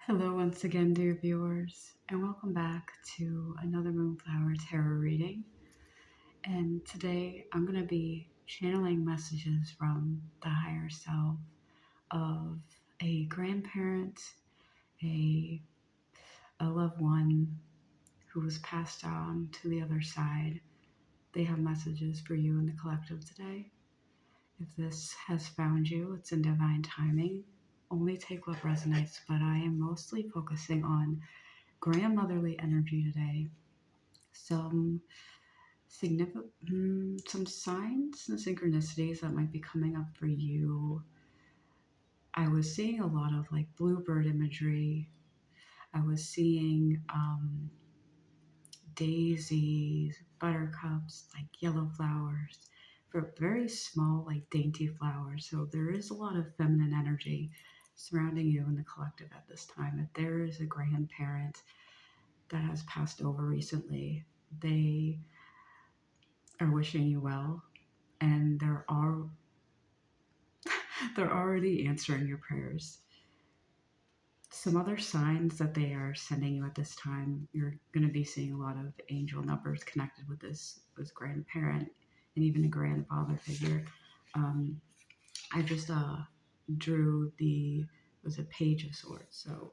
Hello, once again, dear viewers, and welcome back to another Moonflower Tarot reading. And today I'm going to be channeling messages from the higher self of a grandparent, a, a loved one who was passed on to the other side. They have messages for you in the collective today. If this has found you, it's in divine timing. Only take what resonates, but I am mostly focusing on grandmotherly energy today. Some some signs and synchronicities that might be coming up for you. I was seeing a lot of like bluebird imagery. I was seeing daisies, buttercups, like yellow flowers, for very small, like dainty flowers. So there is a lot of feminine energy surrounding you in the collective at this time. If there is a grandparent that has passed over recently, they are wishing you well, and they're already answering your prayers. Some other signs that they are sending you at this time, you're going to be seeing a lot of angel numbers connected with this grandparent and even a grandfather figure. Um, I just drew the was a page of swords. So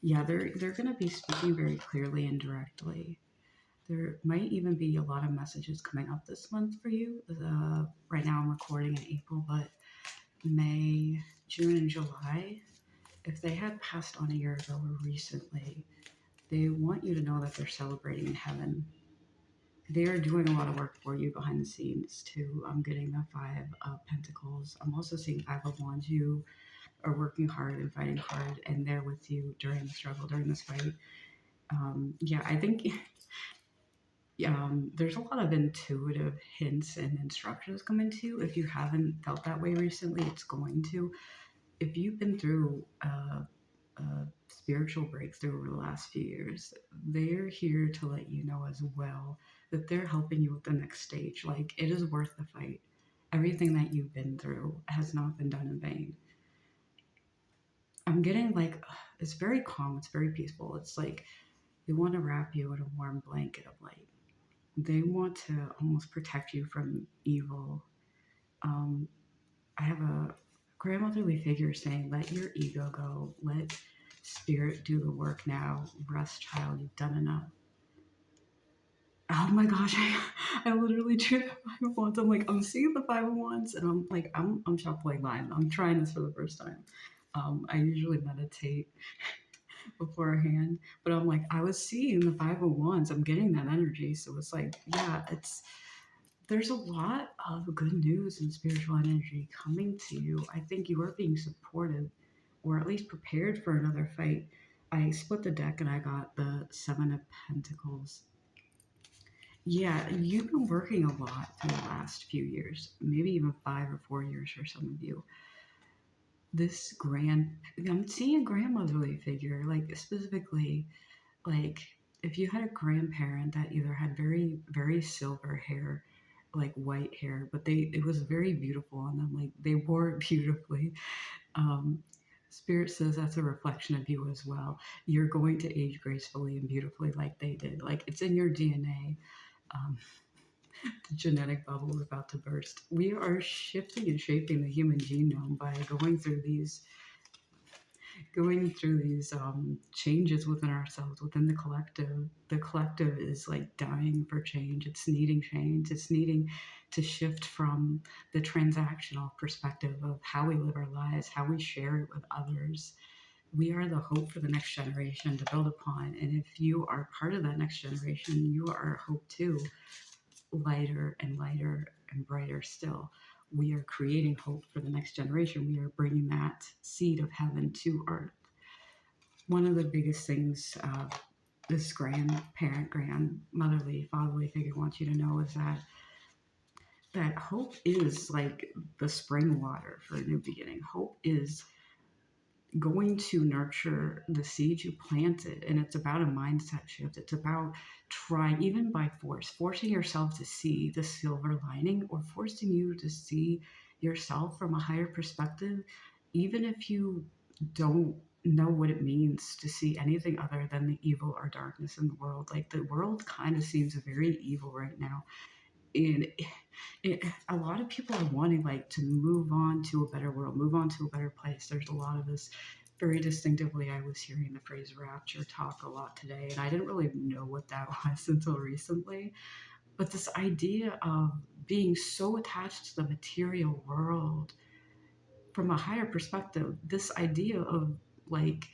yeah, they're going to be speaking very clearly and directly. There might even be a lot of messages coming up this month for you. Right now I'm recording in April, but May, June, and July, if they had passed on a year ago or recently, they want you to know that they're celebrating in heaven. They are doing a lot of work for you behind the scenes too. I'm getting the Five of Pentacles. I'm also seeing Five of Wands. You are working hard and fighting hard, and they're with you during the struggle, during this fight. Yeah, I think there's a lot of intuitive hints and instructions coming to you. If you haven't felt that way recently, it's going to. If you've been through a spiritual breakthrough over the last few years, they're here to let you know as well that they're helping you with the next stage. Like, it is worth the fight. Everything that you've been through has not been done in vain. I'm getting like, it's very calm, it's very peaceful. It's like they want to wrap you in a warm blanket of light. They want to almost protect you from evil. Um, I have a grandmotherly figure saying, let your ego go, let spirit do the work now. Rest, child, you've done enough. Oh my gosh, I literally drew the Five of Wands. I'm like, I'm seeing the Five of Wands, and I'm like, I'm shocked like mine. I'm trying this for the first time. I usually meditate beforehand, but I'm like, I was seeing the Five of Wands. I'm getting that energy, so it's like, yeah, there's a lot of good news and spiritual energy coming to you. I think you are being supported, or at least prepared for another fight. I split the deck and I got the Seven of Pentacles. Yeah, you've been working a lot for the last few years, maybe even 5 or 4 years for some of you. I'm seeing a grandmotherly figure, like specifically, like if you had a grandparent that either had very, very silver hair, like white hair, but it was very beautiful on them, like they wore it beautifully. Um, Spirit says that's a reflection of you as well. You're going to age gracefully and beautifully like they did. Like, it's in your DNA. Um, the genetic bubble is about to burst. We are shifting and shaping the human genome by going through these changes within ourselves, within the collective. The collective is like dying for change. It's needing change. It's needing to shift from the transactional perspective of how we live our lives, how we share it with others. We are the hope for the next generation to build upon. And if you are part of that next generation, you are hope too. Lighter and lighter and brighter still. We are creating hope for the next generation. We are bringing that seed of heaven to earth. One of the biggest things this grandparent, grandmotherly, fatherly figure wants you to know is that hope is like the spring water for a new beginning. Hope is going to nurture the seeds you planted, and it's about a mindset shift. It's about trying, even by forcing yourself to see the silver lining, or forcing you to see yourself from a higher perspective, even if you don't know what it means to see anything other than the evil or darkness in the world. Like the world kind of seems very evil right now. And a lot of people are wanting like to move on to a better world, move on to a better place. There's a lot of this very distinctively. I was hearing the phrase rapture talk a lot today, and I didn't really know what that was until recently. But this idea of being so attached to the material world from a higher perspective, this idea of like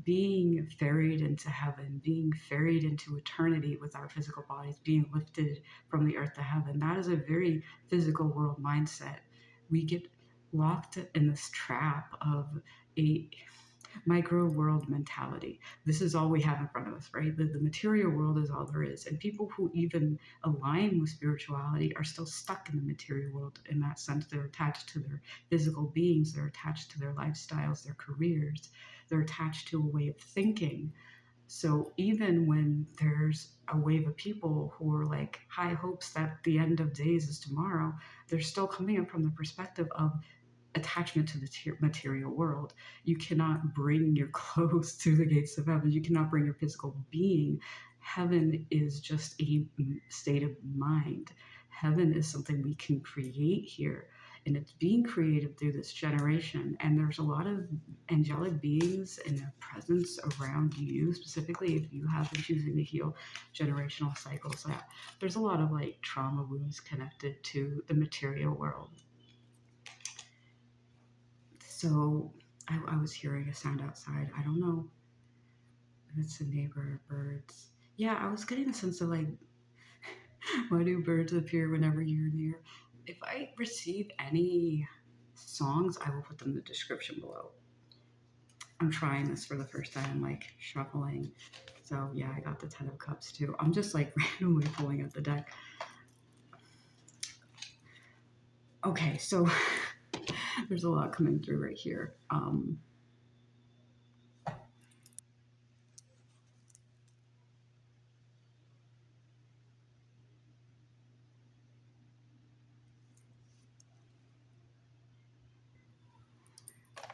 being ferried into heaven, being ferried into eternity with our physical bodies, being lifted from the earth to heaven. That is a very physical world mindset. We get locked in this trap of a micro world mentality. This is all we have in front of us, right? The material world is all there is. And people who even align with spirituality are still stuck in the material world in that sense. They're attached to their physical beings, they're attached to their lifestyles, their careers, they're attached to a way of thinking. So even when there's a wave of people who are like high hopes that the end of days is tomorrow, they're still coming up from the perspective of attachment to the material world. You cannot bring your clothes to the gates of heaven. You cannot bring your physical being. Heaven is just a state of mind. Heaven is something we can create here. And it's being created through this generation. And there's a lot of angelic beings and their presence around you, specifically if you have been choosing to heal generational cycles. There's a lot of like trauma wounds connected to the material world. So I was hearing a sound outside. I don't know if it's the neighbor birds. Yeah, I was getting a sense of like, why do birds appear whenever you're near? If I receive any songs, I will put them in the description below. I'm trying this for the first time, like shuffling. So yeah, I got the Ten of Cups too. I'm just like randomly pulling out the deck. Okay, so there's a lot coming through right here.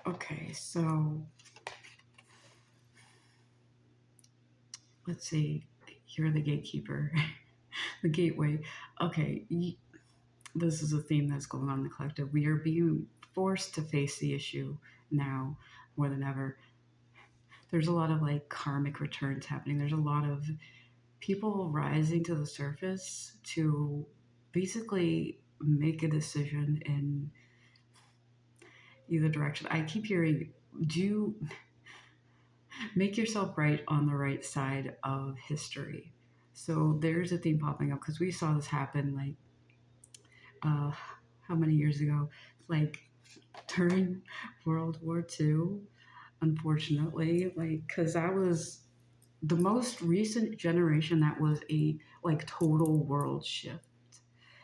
Okay, so let's see. You're the gatekeeper, the gateway. Okay, this is a theme that's going on in the collective. We are being forced to face the issue now more than ever. There's a lot of like karmic returns happening. There's a lot of people rising to the surface to basically make a decision in either direction. I keep hearing, do make yourself right on the right side of history. So there's a theme popping up because we saw this happen like uh, how many years ago? Like during World War II, unfortunately, like because that was the most recent generation that was a like total world shift.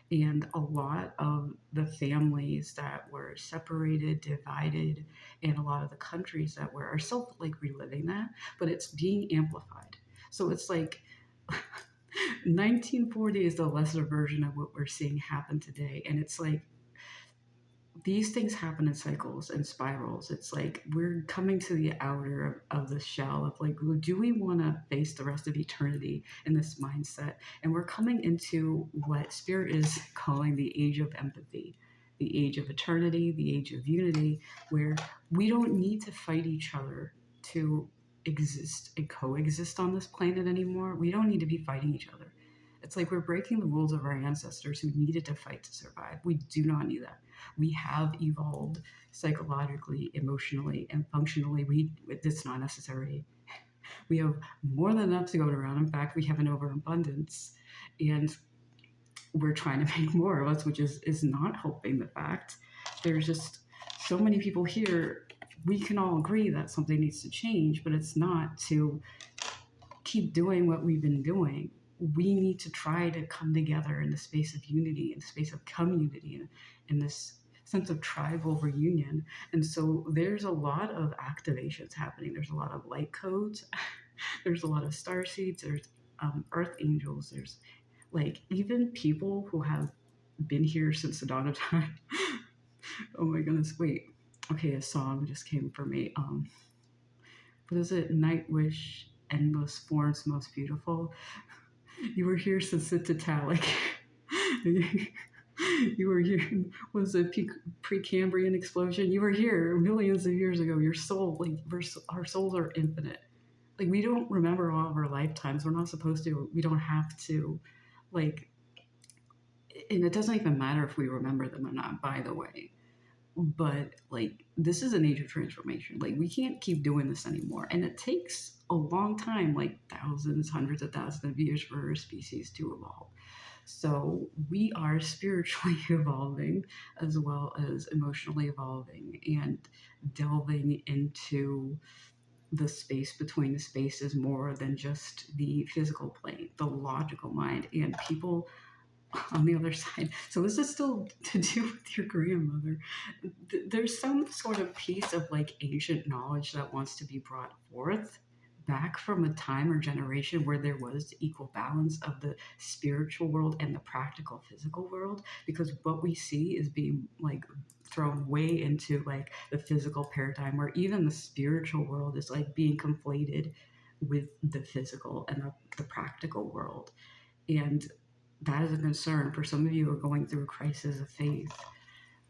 And a lot of the families that were separated, divided, and a lot of the countries that were are still like reliving that, but it's being amplified. So it's like 1940 is the lesser version of what we're seeing happen today. And it's like these things happen in cycles and spirals. It's like we're coming to the outer of the shell of like, well, do we want to face the rest of eternity in this mindset? And we're coming into what Spirit is calling the age of empathy, the age of eternity, the age of unity, where we don't need to fight each other to exist and coexist on this planet anymore. We don't need to be fighting each other. It's like we're breaking the rules of our ancestors who needed to fight to survive. We do not need that. We have evolved psychologically, emotionally, and functionally. It's not necessary. We have more than enough to go around. In fact, we have an overabundance, and we're trying to make more of us, which is not helping the fact. There's just so many people here. We can all agree that something needs to change, but it's not to keep doing what we've been doing. We need to try to come together in the space of unity, in the space of community, in this sense of tribal reunion. And so there's a lot of activations happening. There's a lot of light codes. There's a lot of star seeds. There's earth angels. There's like even people who have been here since the dawn of time. Oh my goodness. Wait. Okay, a song just came for me. what is it? Night wish, endless forms most beautiful. You were here since the Titanic. You were here. Was a Precambrian explosion? You were here millions of years ago. Your soul, like our souls are infinite. Like we don't remember all of our lifetimes. We're not supposed to. We don't have to. Like, and it doesn't even matter if we remember them or not. By the way, but like this is an age of transformation. Like we can't keep doing this anymore, and it takes a long time, like thousands, hundreds of thousands of years for our species to evolve. So we are spiritually evolving as well as emotionally evolving and delving into the space between the spaces more than just the physical plane, the logical mind, and people on the other side. So this is still to do with your grandmother. There's some sort of piece of like ancient knowledge that wants to be brought forth back from a time or generation where there was equal balance of the spiritual world and the practical physical world, because what we see is being like thrown way into like the physical paradigm where even the spiritual world is like being conflated with the physical and the practical world. And that is a concern for some of you who are going through a crisis of faith.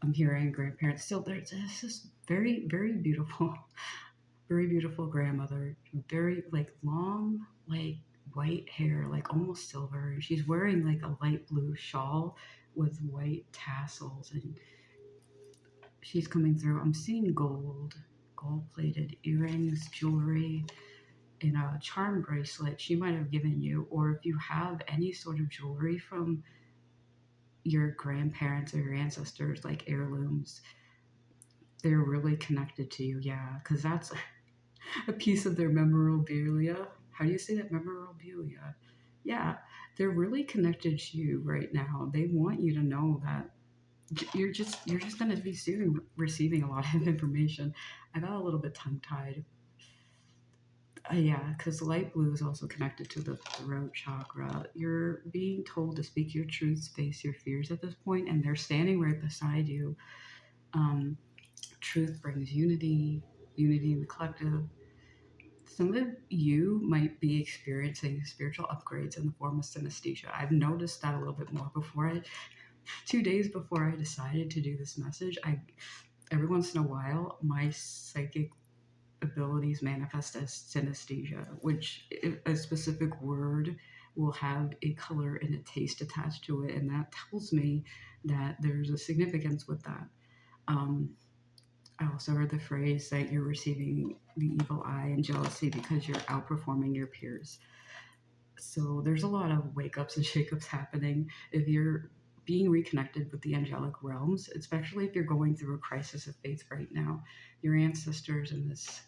I'm hearing grandparents still there's this very, very beautiful, very beautiful grandmother, very like long, like white hair, like almost silver. And she's wearing like a light blue shawl with white tassels, and she's coming through. I'm seeing gold plated earrings, jewelry, and a charm bracelet she might have given you, or if you have any sort of jewelry from your grandparents or your ancestors, like heirlooms, they're really connected to you. Yeah, because that's a piece of their memorabilia. How do you say that? Memorabilia. Yeah, they're really connected to you right now. They want you to know that you're just going to be soon receiving a lot of information. I got a little bit tongue tied. Yeah, because light blue is also connected to the throat chakra. You're being told to speak your truths, face your fears at this point, and they're standing right beside you. Um, Truth brings unity, unity in the collective. Some of you might be experiencing spiritual upgrades in the form of synesthesia. I've noticed that a little bit more before 2 days before I decided to do this message. Every once in a while, my psychic abilities manifest as synesthesia, which a specific word will have a color and a taste attached to it, and that tells me that there's a significance with that. Um, I also heard the phrase that you're receiving the evil eye and jealousy because you're outperforming your peers. So there's a lot of wake ups and shake ups happening if you're being reconnected with the angelic realms, especially if you're going through a crisis of faith right now. Your ancestors and this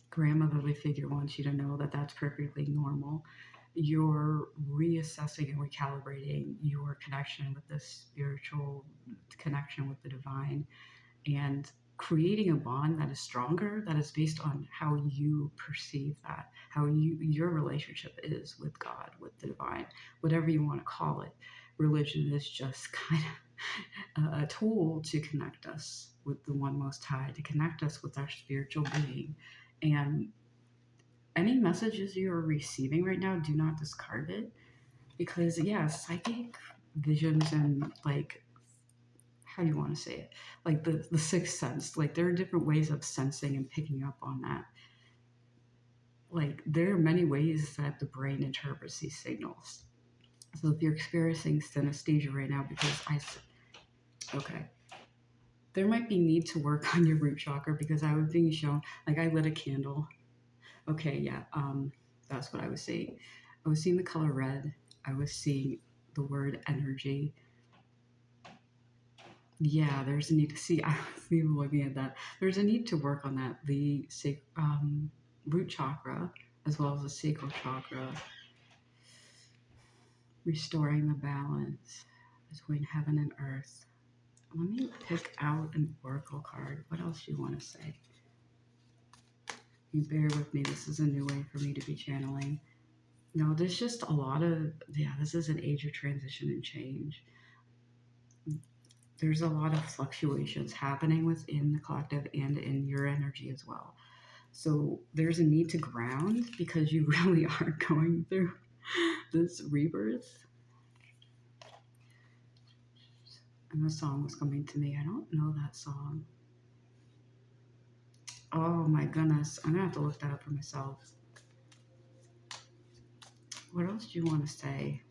grandmotherly figure wants you to know that that's perfectly normal. You're reassessing and recalibrating your connection with the spiritual connection with the divine, and creating a bond that is stronger, that is based on how you perceive that, how your relationship is with God, with the divine, whatever you want to call it. Religion is just kind of a tool to connect us with the one most high, to connect us with our spiritual being. And any messages you are receiving right now, do not discard it, because yeah, psychic visions and like, how do you want to say it, like the sixth sense, like there are different ways of sensing and picking up on that. Like there are many ways that the brain interprets these signals. So if you're experiencing synesthesia right now, okay, there might be need to work on your root chakra, because I was being shown, like I lit a candle. Okay, yeah, that's what I was seeing. I was seeing the color red. I was seeing the word energy. Yeah, there's a need to see. I was even looking at that. There's a need to work on that. The root chakra, as well as the sacral chakra, restoring the balance between heaven and earth. Let me pick out an oracle card. What else do you want to say? You bear with me. This is a new way for me to be channeling. No, there's just a lot of, yeah, this is an age of transition and change. There's a lot of fluctuations happening within the collective and in your energy as well. So there's a need to ground because you really are going through this rebirth. And the song was coming to me. I don't know that song. Oh my goodness. I'm gonna have to look that up for myself. What else do you want to say?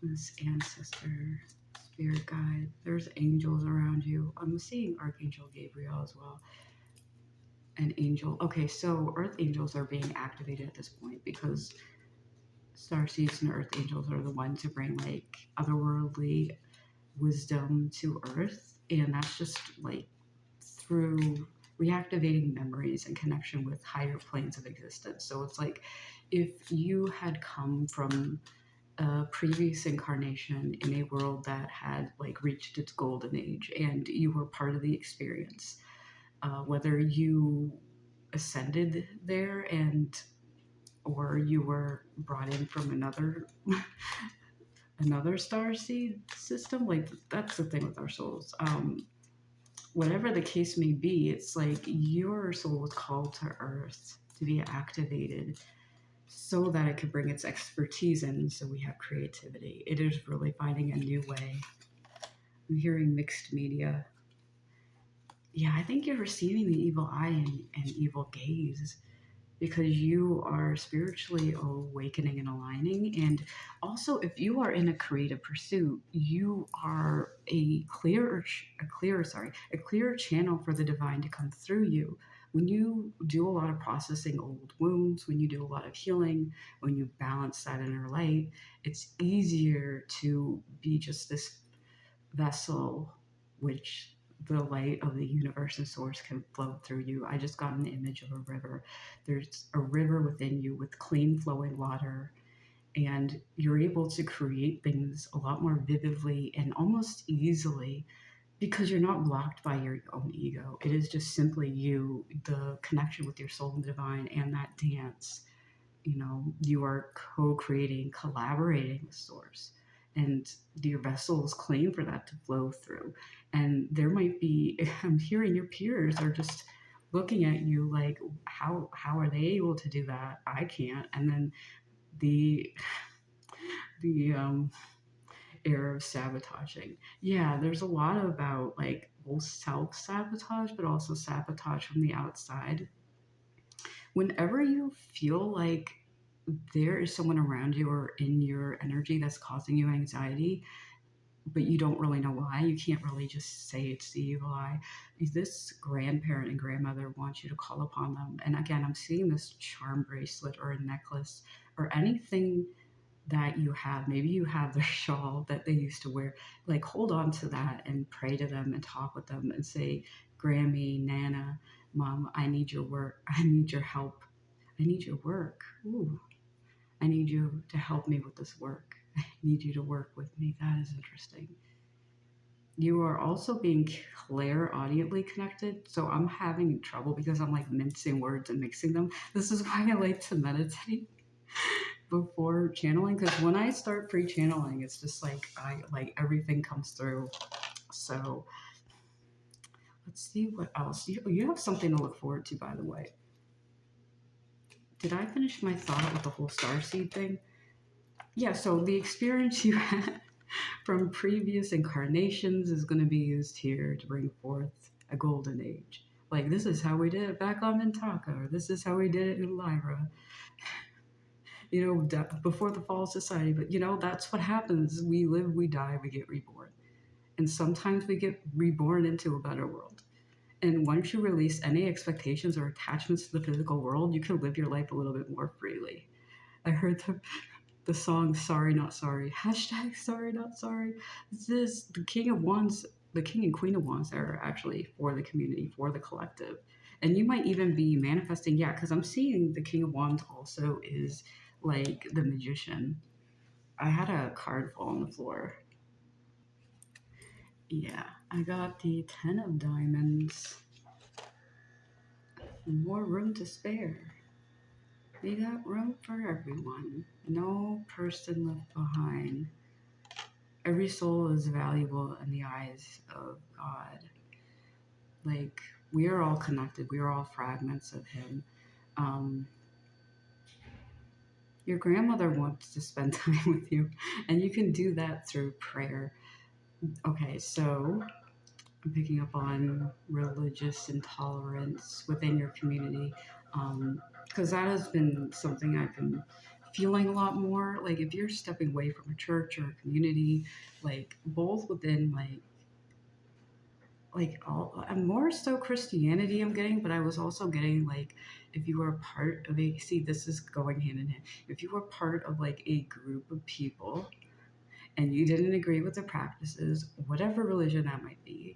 This ancestor, spirit guide. There's angels around you. I'm seeing Archangel Gabriel as well. An angel. Okay, so earth angels are being activated at this point because starseeds and earth angels are the ones who bring like otherworldly wisdom to earth, and that's just like through reactivating memories and connection with higher planes of existence. So it's like if you had come from a previous incarnation in a world that had like reached its golden age and you were part of the experience, whether you ascended there and or you were brought in from another star seed system, like that's the thing with our souls. Whatever the case may be, it's like your soul was called to earth to be activated so that it could bring its expertise in, so we have creativity. It is really finding a new way. I'm hearing mixed media. Yeah, I think you're receiving the evil eye and evil gaze because you are spiritually awakening and aligning. And also, if you are in a creative pursuit, you are a clearer channel for the divine to come through you. When you do a lot of processing old wounds, when you do a lot of healing, when you balance that inner light, it's easier to be just this vessel which the light of the universe and source can flow through you. I just got an image of a river. There's a river within you with clean flowing water, and you're able to create things a lot more vividly and almost easily because you're not blocked by your own ego. It is just simply you, the connection with your soul and the divine, and that dance. You know, you are co-creating, collaborating with source, and your vessel is clean for that to flow through. And there might be I'm hearing your peers are just looking at you like, how are they able to do that? I can't. And then the the air of sabotaging. Yeah, there's a lot about like both self-sabotage but also sabotage from the outside. Whenever you feel like there is someone around you or in your energy that's causing you anxiety, but you don't really know why, you can't really just say it's the evil eye. This grandparent and grandmother wants you to call upon them. And again, I'm seeing this charm bracelet or a necklace or anything that you have. Maybe you have their shawl that they used to wear. Like, hold on to that and pray to them and talk with them and say, Grammy, Nana, Mom, I need your work. I need your help. I need your work. Ooh. I need you to help me with this work. I need you to work with me. That is interesting. You are also being clairaudiently connected. So I'm having trouble because I'm like mincing words and mixing them. This is why I like to meditate before channeling, because when I start pre-channeling, it's just like I like everything comes through. So let's see what else. You have something to look forward to, by the way. Did I finish my thought with the whole starseed thing? Yeah, so the experience you had from previous incarnations is going to be used here to bring forth a golden age. Like, this is how we did it back on Mintaka, or this is how we did it in Lyra, you know, before the fall of society. But, you know, that's what happens. We live, we die, we get reborn. And sometimes we get reborn into a better world. And once you release any expectations or attachments to the physical world, you can live your life a little bit more freely. I heard the song Sorry Not Sorry. Hashtag Sorry Not Sorry. This is the King of Wands, the King and Queen of Wands are actually for the community, for the collective. And you might even be manifesting, yeah, because I'm seeing the King of Wands also is like the magician. I had a card fall on the floor. Yeah, I got the 10 of Diamonds. More room to spare. We got room for everyone. No person left behind. Every soul is valuable in the eyes of God. Like, we are all connected. We are all fragments of him. Um, your grandmother wants to spend time with you, and you can do that through prayer. Okay, so I'm picking up on religious intolerance within your community, because that has been something I've been feeling a lot more. Like, if you're stepping away from a church or a community, like both within like all I'm more so Christianity I'm getting, but I was also getting like if you were part of a see this is going hand in hand. If you were part of like a group of people and you didn't agree with the practices, whatever religion that might be,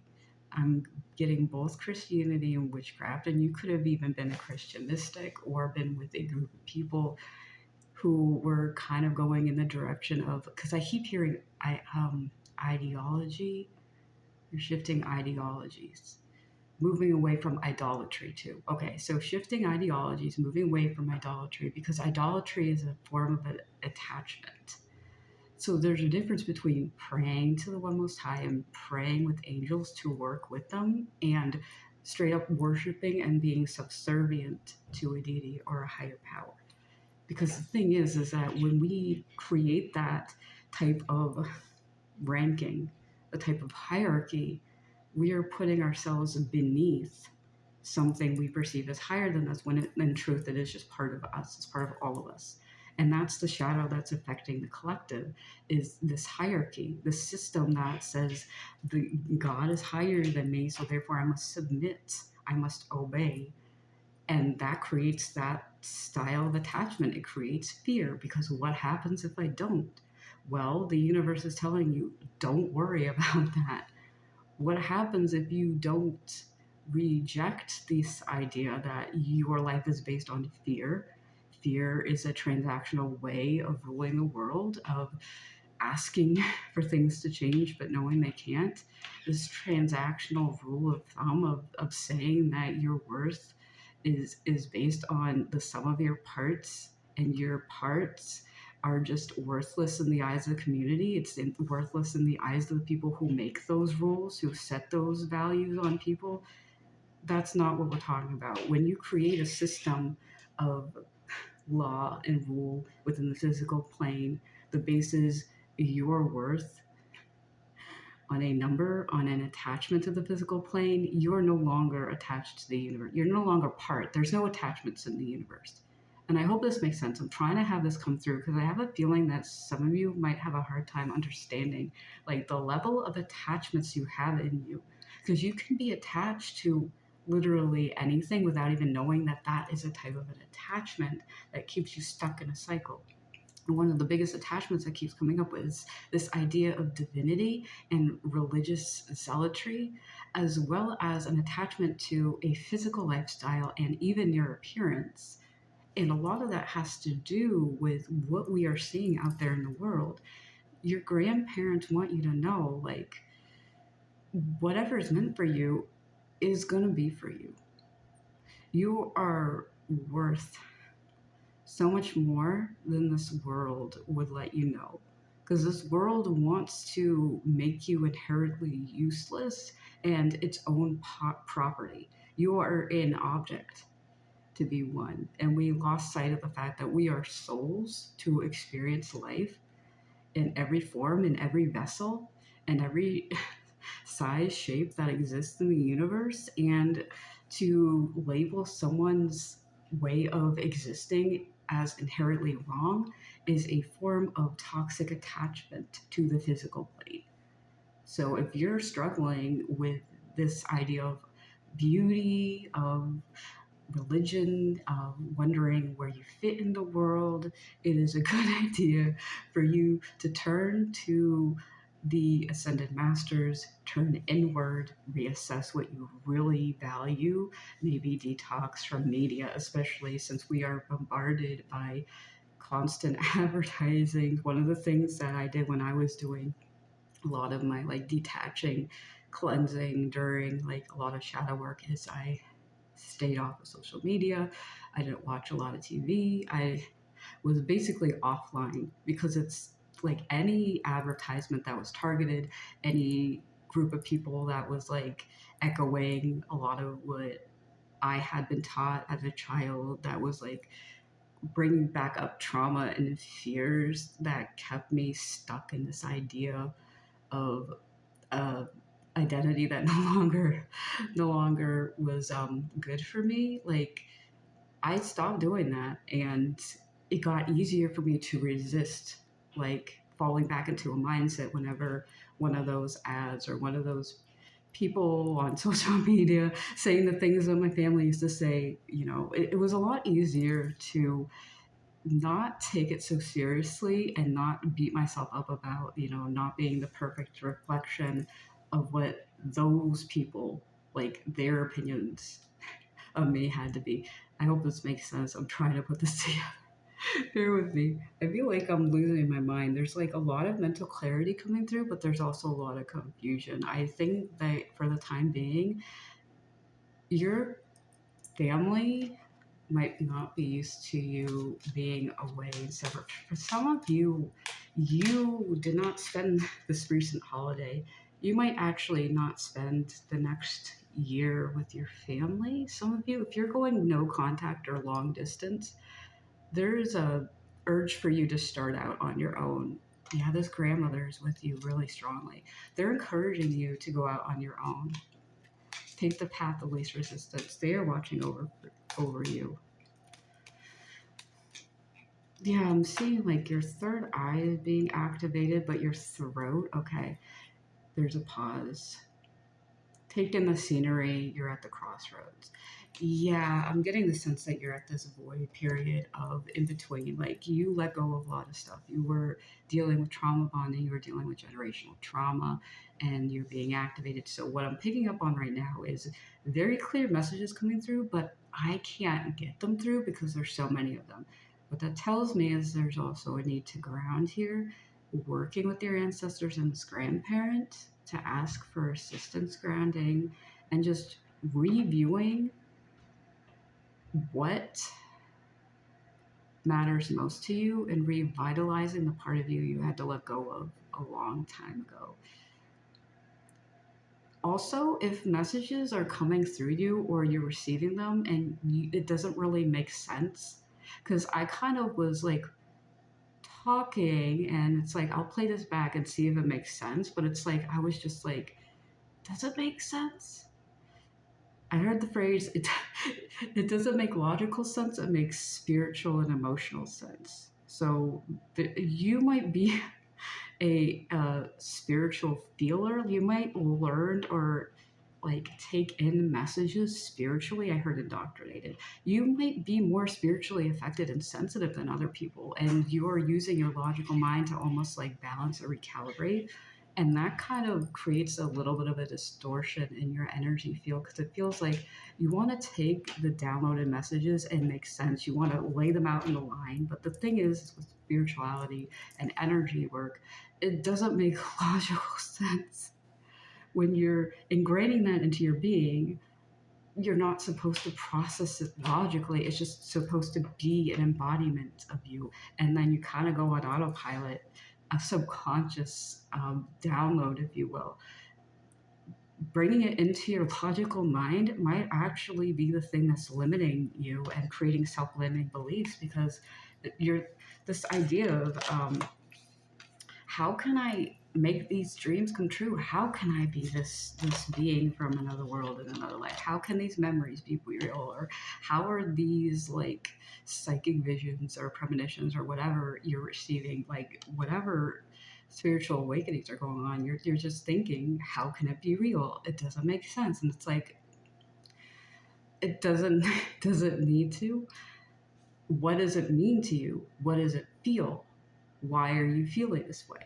I'm getting both Christianity and witchcraft, and you could have even been a Christian mystic or been with a group of people who were kind of going in the direction of because I keep hearing ideology. You're shifting ideologies, moving away from idolatry too. Okay, so shifting ideologies, moving away from idolatry because idolatry is a form of attachment. So there's a difference between praying to the One Most High and praying with angels to work with them and straight up worshiping and being subservient to a deity or a higher power. Because the thing is that when we create that type of ranking, the type of hierarchy, we are putting ourselves beneath something we perceive as higher than us when in truth it is just part of us, it's part of all of us. And that's the shadow that's affecting the collective is this hierarchy, this system that says the God is higher than me, so therefore I must submit, I must obey. And that creates that style of attachment. It creates fear because what happens if I don't? Well, the universe is telling you, don't worry about that. What happens if you don't reject this idea that your life is based on fear? Fear is a transactional way of ruling the world, of asking for things to change but knowing they can't. This transactional rule of thumb of saying that your worth is based on the sum of your parts, and your parts are just worthless in the eyes of the community. It's worthless in the eyes of the people who make those rules, who set those values on people. That's not what we're talking about. When you create a system of law and rule within the physical plane, the basis your worth on a number, on an attachment to the physical plane, you're no longer attached to the universe. You're no longer part. There's no attachments in the universe. And I hope this makes sense. I'm trying to have this come through because I have a feeling that some of you might have a hard time understanding like the level of attachments you have in you. Because you can be attached to literally anything without even knowing that that is a type of an attachment that keeps you stuck in a cycle. One of the biggest attachments that keeps coming up is this idea of divinity and religious zealotry, as well as an attachment to a physical lifestyle and even your appearance. And a lot of that has to do with what we are seeing out there in the world. Your grandparents want you to know, like, whatever is meant for you is going to be for you. You are worth so much more than this world would let you know. Because this world wants to make you inherently useless and its own property. You are an object to be one. And we lost sight of the fact that we are souls to experience life in every form, in every vessel, and every size, shape that exists in the universe. And to label someone's way of existing as inherently wrong is a form of toxic attachment to the physical plane. So if you're struggling with this idea of beauty, of religion, wondering where you fit in the world, it is a good idea for you to turn to the Ascended Masters, turn inward, reassess what you really value, maybe detox from media, especially since we are bombarded by constant advertising. One of the things that I did when I was doing a lot of my like detaching, cleansing during like a lot of shadow work is I stayed off of social media. I didn't watch a lot of TV. I was basically offline because it's like any advertisement that was targeted, any group of people that was like echoing a lot of what I had been taught as a child, that was like bringing back up trauma and fears that kept me stuck in this idea of uh, identity that no longer was good for me. Like, I stopped doing that, and it got easier for me to resist, like falling back into a mindset whenever one of those ads or one of those people on social media saying the things that my family used to say. It was a lot easier to not take it so seriously and not beat myself up about, not being the perfect reflection of what those people, like their opinions of me had to be. I hope this makes sense. I'm trying to put this together. Bear with me. I feel like I'm losing my mind. There's like a lot of mental clarity coming through, but there's also a lot of confusion. I think that for the time being, your family might not be used to you being away and separate. For some of you, you did not spend this recent holiday. You might actually not spend the next year with your family. Some of you, if you're going no contact or long distance, there's a urge for you to start out on your own. Yeah, this grandmother is with you really strongly. They're encouraging you to go out on your own. Take the path of least resistance. They are watching over you. Yeah, I'm seeing like your third eye is being activated, but your throat, okay, there's a pause. Take in the scenery, you're at the crossroads. Yeah, I'm getting the sense that you're at this void period of in between. Like, you let go of a lot of stuff. You were dealing with trauma bonding, you were dealing with generational trauma, and you're being activated. So, what I'm picking up on right now is very clear messages coming through, but I can't get them through because there's so many of them. What that tells me is there's also a need to ground here, working with your ancestors and this grandparent to ask for assistance grounding, and just reviewing what matters most to you and revitalizing the part of you had to let go of a long time ago. Also, if messages are coming through you or you're receiving them and it doesn't really make sense, because I kind of was like talking and it's like, I'll play this back and see if it makes sense, but it's like, I was just like, does it make sense? I heard the phrase, it doesn't make logical sense, it makes spiritual and emotional sense. So you might be a spiritual feeler. You might learn or like take in messages spiritually. I heard indoctrinated. You might be more spiritually affected and sensitive than other people, and you're using your logical mind to almost like balance or recalibrate. And that kind of creates a little bit of a distortion in your energy field, because it feels like you want to take the downloaded messages and make sense. You want to lay them out in the line. But the thing is, with spirituality and energy work, it doesn't make logical sense. When you're ingraining that into your being, you're not supposed to process it logically. It's just supposed to be an embodiment of you. And then you kind of go on autopilot, a subconscious download, if you will. Bringing it into your logical mind might actually be the thing that's limiting you and creating self-limiting beliefs, because you're this idea of how can I make these dreams come true? How can I be this being from another world in another life? How can these memories be real? Or how are these like psychic visions or premonitions or whatever you're receiving, like whatever spiritual awakenings are going on, you're just thinking, how can it be real? It doesn't make sense. And it's like, it doesn't does it need to? What does it mean to you? What does it feel? Why are you feeling this way?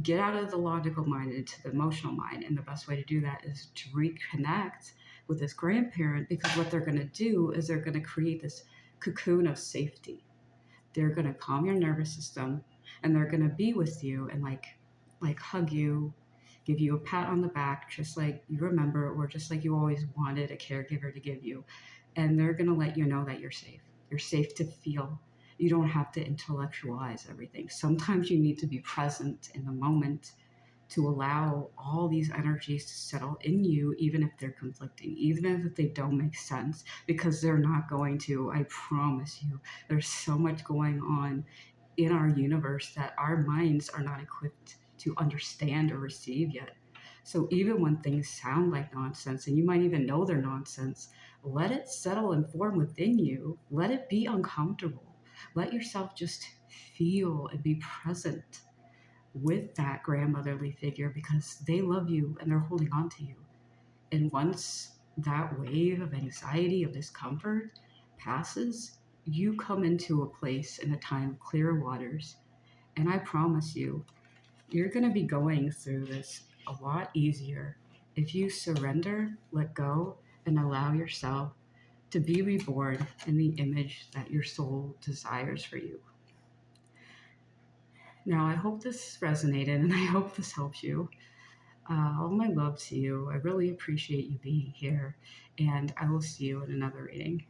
Get out of the logical mind into the emotional mind. And the best way to do that is to reconnect with this grandparent, because what they're going to do is they're going to create this cocoon of safety. They're going to calm your nervous system, and they're going to be with you and like hug you, give you a pat on the back, just like you remember, or just like you always wanted a caregiver to give you. And they're going to let you know that you're safe. You're safe to feel. You don't have to intellectualize everything. Sometimes you need to be present in the moment to allow all these energies to settle in you, even if they're conflicting, even if they don't make sense, because they're not going to. I promise you, there's so much going on in our universe that our minds are not equipped to understand or receive yet. So even when things sound like nonsense, and you might even know they're nonsense, let it settle and form within you. Let it be uncomfortable. Let yourself just feel and be present with that grandmotherly figure, because they love you and they're holding on to you. And once that wave of anxiety, of discomfort passes, you come into a place in a time of clear waters. And I promise you, you're going to be going through this a lot easier if you surrender, let go, and allow yourself to be reborn in the image that your soul desires for you. Now, I hope this resonated and I hope this helps you. All my love to you. I really appreciate you being here, and I will see you in another reading.